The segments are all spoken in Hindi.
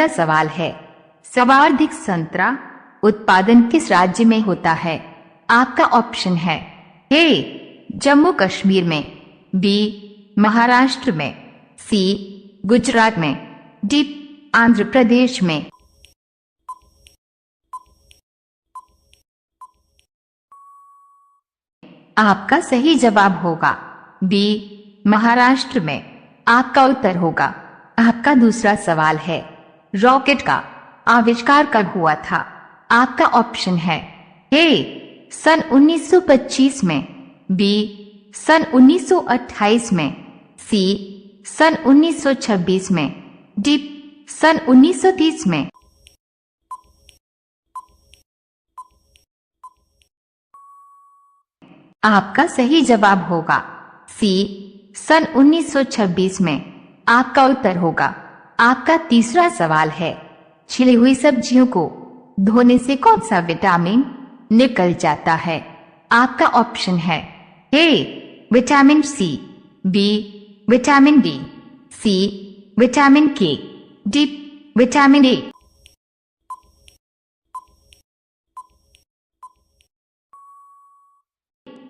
पहला सवाल है, सर्वाधिक संतरा उत्पादन किस राज्य में होता है? आपका ऑप्शन है ए जम्मू कश्मीर में, बी महाराष्ट्र में, सी गुजरात में, डी आंध्र प्रदेश में। आपका सही जवाब होगा बी महाराष्ट्र में। आपका उत्तर होगा। आपका दूसरा सवाल है, रॉकेट का आविष्कार कब हुआ था? आपका ऑप्शन है ए सन 1925 में, बी सन 1928 में, सी सन 1926 में, डी सन 1930 में। आपका सही जवाब होगा सी सन 1926 में। आपका उत्तर होगा। आपका तीसरा सवाल है, छिली हुई सब्जियों को धोने से कौन सा विटामिन निकल जाता है? आपका ऑप्शन है A vitamin C, B vitamin D, C vitamin K, D vitamin A.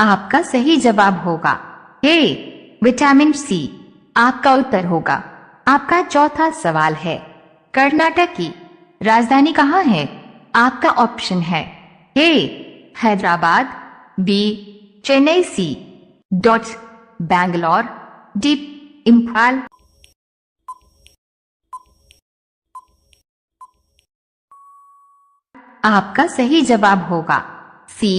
आपका सही जवाब होगा ए विटामिन सी। आपका उत्तर होगा। आपका चौथा सवाल है, कर्नाटक की राजधानी कहाँ है? आपका ऑप्शन है ए हैदराबाद, बी चेन्नई, सी बैंगलोर, डी इम्फाल। आपका सही जवाब होगा सी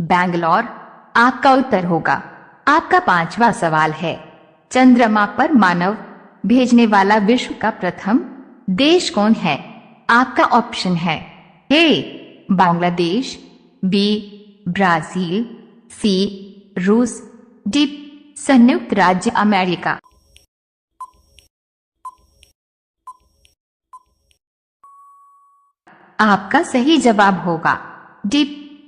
बैंगलोर। आपका उत्तर होगा। आपका पांचवा सवाल है, चंद्रमा पर मानव भेजने वाला विश्व का प्रथम देश कौन है? आपका ऑप्शन है ए बांग्लादेश, बी ब्राजील, सी रूस, डी संयुक्त राज्य अमेरिका। आपका सही जवाब होगा डी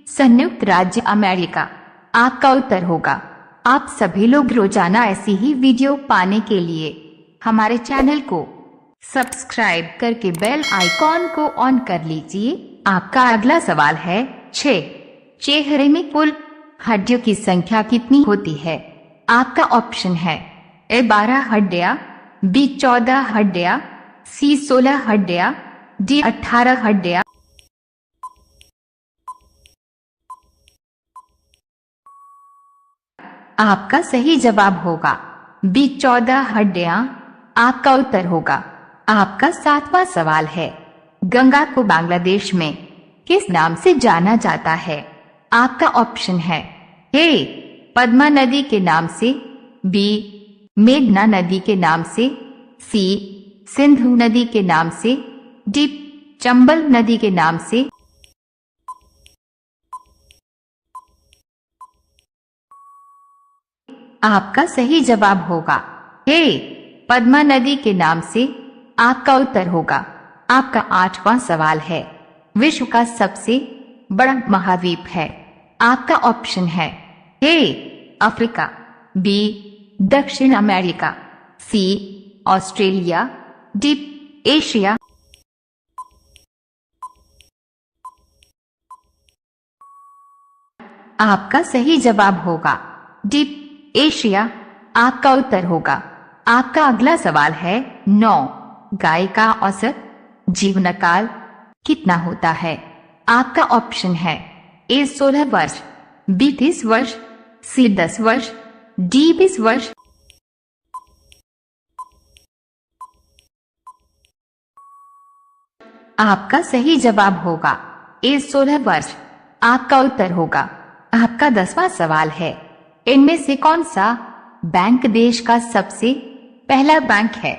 संयुक्त राज्य अमेरिका। आपका उत्तर होगा। आप सभी लोग रोजाना ऐसी ही वीडियो पाने के लिए हमारे चैनल को सब्सक्राइब करके बेल आइकॉन को ऑन कर लीजिए। आपका अगला सवाल है, 6 चेहरे में कुल हड्डियों की संख्या कितनी होती है? आपका ऑप्शन है ए 12 हड्डियां, बी 14 हड्डियां, सी 16 हड्डियां, डी 18 हड्डियां। आपका सही जवाब होगा बी 14 हड्डियां। आपका उत्तर होगा। आपका सातवां सवाल है, गंगा को बांग्लादेश में किस नाम से जाना जाता है? आपका ऑप्शन है ए पद्मा नदी के नाम से, बी मेघना नदी के नाम से, सी सिंधु नदी के नाम से, डी चंबल नदी के नाम से। आपका सही जवाब होगा ए पद्मा नदी के नाम से। आपका उत्तर होगा। आपका आठवां सवाल है, विश्व का सबसे बड़ा महाद्वीप है? आपका ऑप्शन है ए अफ्रीका, बी दक्षिण अमेरिका, सी ऑस्ट्रेलिया, डी एशिया। आपका सही जवाब होगा डी एशिया। आपका उत्तर होगा। आपका अगला सवाल है, 9 गाय का औसत जीवन काल कितना होता है? आपका ऑप्शन है ए 16 वर्ष, बी 30 वर्ष, सी 10 वर्ष, डी 20 वर्ष। आपका सही जवाब होगा ए 16 वर्ष। आपका उत्तर होगा। आपका 10वां सवाल है, इनमें से कौन सा बैंक देश का सबसे पहला बैंक है?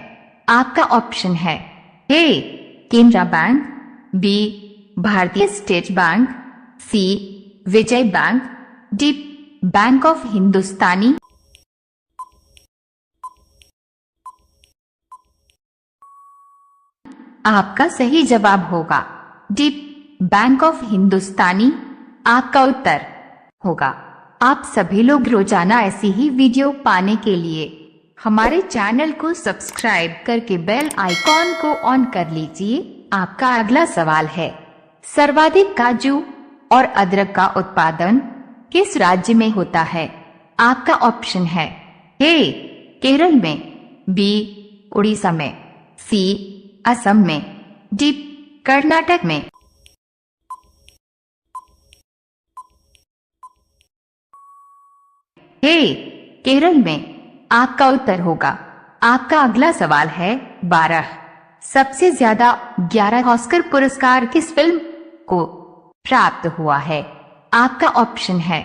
आपका ऑप्शन है A Canara Bank, B Bharatiya State Bank, C Vijay Bank, D Bank of Hindustani. आपका सही जवाब होगा डी बैंक ऑफ हिंदुस्तानी। आपका उत्तर होगा। आप सभी लोग रोजाना ऐसी ही वीडियो पाने के लिए हमारे चैनल को सब्सक्राइब करके बेल आइकॉन को ऑन कर लीजिए। आपका अगला सवाल है, सर्वाधिक काजू और अदरक का उत्पादन किस राज्य में होता है? आपका ऑप्शन है ए केरल में, बी उड़ीसा में, सी असम में, डी कर्नाटक में। ए केरल में आपका उत्तर होगा। आपका अगला सवाल है 12, सबसे ज्यादा 11 ऑस्कर पुरस्कार किस फिल्म को प्राप्त हुआ है? आपका ऑप्शन है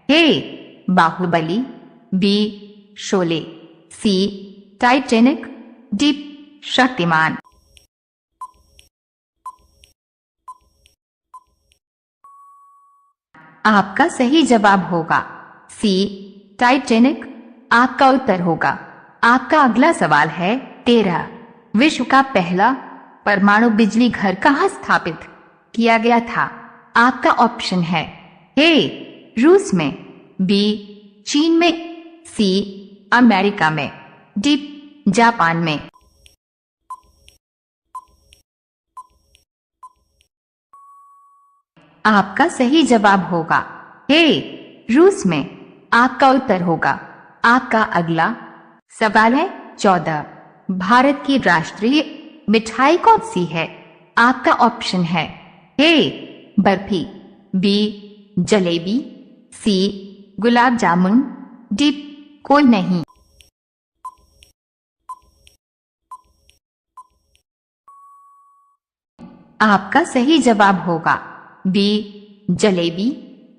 ए बाहुबली, बी शोले, सी टाइटैनिक, डी शक्तिमान। आपका सही जवाब होगा सी टाइटैनिक। आपका उत्तर होगा। आपका अगला सवाल है 13, विश्व का पहला परमाणु बिजली घर कहाँ स्थापित किया गया था? आपका ऑप्शन है ए रूस में, बी चीन में, सी अमेरिका में, डी जापान में। आपका सही जवाब होगा ए रूस में। आपका उत्तर होगा। आपका अगला सवाल है 14, भारत की राष्ट्रीय मिठाई कौन सी है? आपका ऑप्शन है ए बर्फी, बी जलेबी, सी गुलाब जामुन, डी कोई नहीं। आपका सही जवाब होगा बी जलेबी।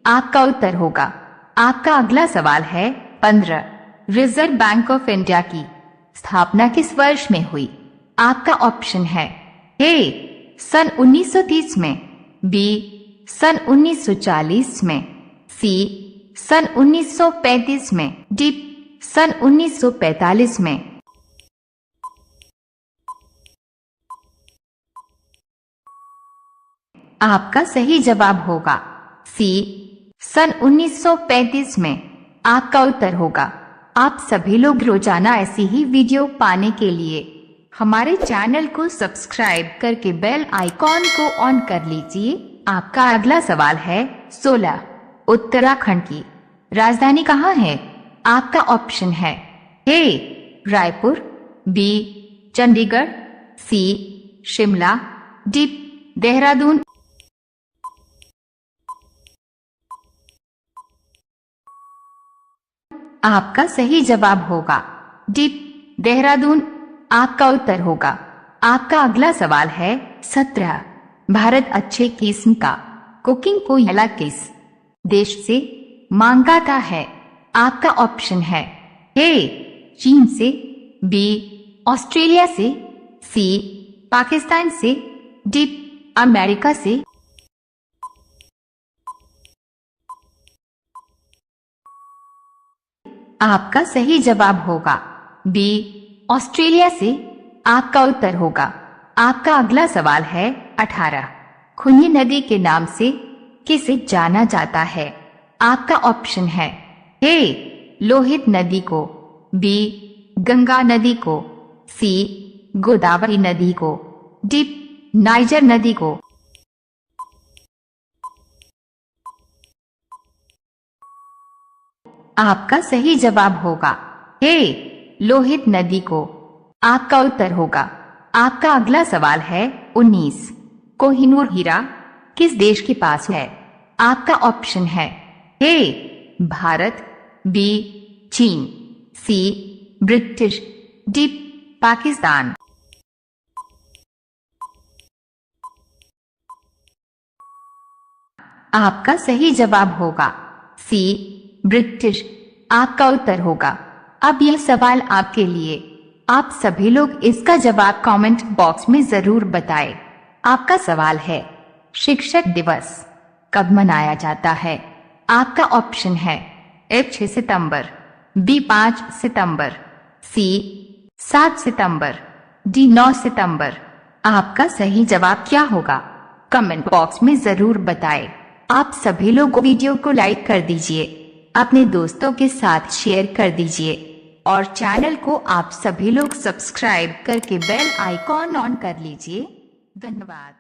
आपका उत्तर होगा। आपका अगला सवाल है 15, रिजर्व बैंक ऑफ इंडिया की स्थापना किस वर्ष में हुई? आपका ऑप्शन है ए सन 1930 में, बी सन 1940 में, सी सन 1935 में, डी सन 1945 में। आपका सही जवाब होगा सी सन 1935 में। आपका उत्तर होगा। आप सभी लोग रोजाना ऐसी ही वीडियो पाने के लिए हमारे चैनल को सब्सक्राइब करके बेल आइकॉन को ऑन कर लीजिए। आपका अगला सवाल है 16, उत्तराखंड की राजधानी कहाँ है? आपका ऑप्शन है ए रायपुर, बी चंडीगढ़, सी शिमला, डी देहरादून। आपका सही जवाब होगा डी देहरादून। आपका उत्तर होगा। आपका अगला सवाल है 17, भारत अच्छे किस्म का कुकिंग कोयला किस देश से मांगाता है? आपका ऑप्शन है ए चीन से, बी ऑस्ट्रेलिया से, सी पाकिस्तान से, डी अमेरिका से। आपका सही जवाब होगा बी ऑस्ट्रेलिया से। आपका उत्तर होगा। आपका अगला सवाल है 18, खुनी नदी के नाम से किसे जाना जाता है? आपका ऑप्शन है ए लोहित नदी को, बी गंगा नदी को, सी गोदावरी नदी को, डी नाइजर नदी को। आपका सही जवाब होगा ए लोहित नदी को। आपका उत्तर होगा। आपका अगला सवाल है 19, कोहिनूर हीरा किस देश के पास है? आपका ऑप्शन है ए भारत, बी चीन, सी ब्रिटिश, डी पाकिस्तान। आपका सही जवाब होगा सी ब्रिटिश। आपका उत्तर होगा। अब यह सवाल आपके लिए। आप सभी लोग इसका जवाब कमेंट बॉक्स में जरूर बताएं। आपका सवाल है, शिक्षक दिवस कब मनाया जाता है? आपका ऑप्शन है ए 6 सितंबर, बी 5 सितंबर, सी 7 सितंबर, डी 9 सितंबर। आपका सही जवाब क्या होगा? कमेंट बॉक्स में जरूर बताएं। आप सभी लोग वीडियो को लाइक कर दीजिए, अपने दोस्तों के साथ शेयर कर दीजिए और चैनल को आप सभी लोग सब्सक्राइब करके बेल आइकॉन ऑन कर लीजिए। धन्यवाद।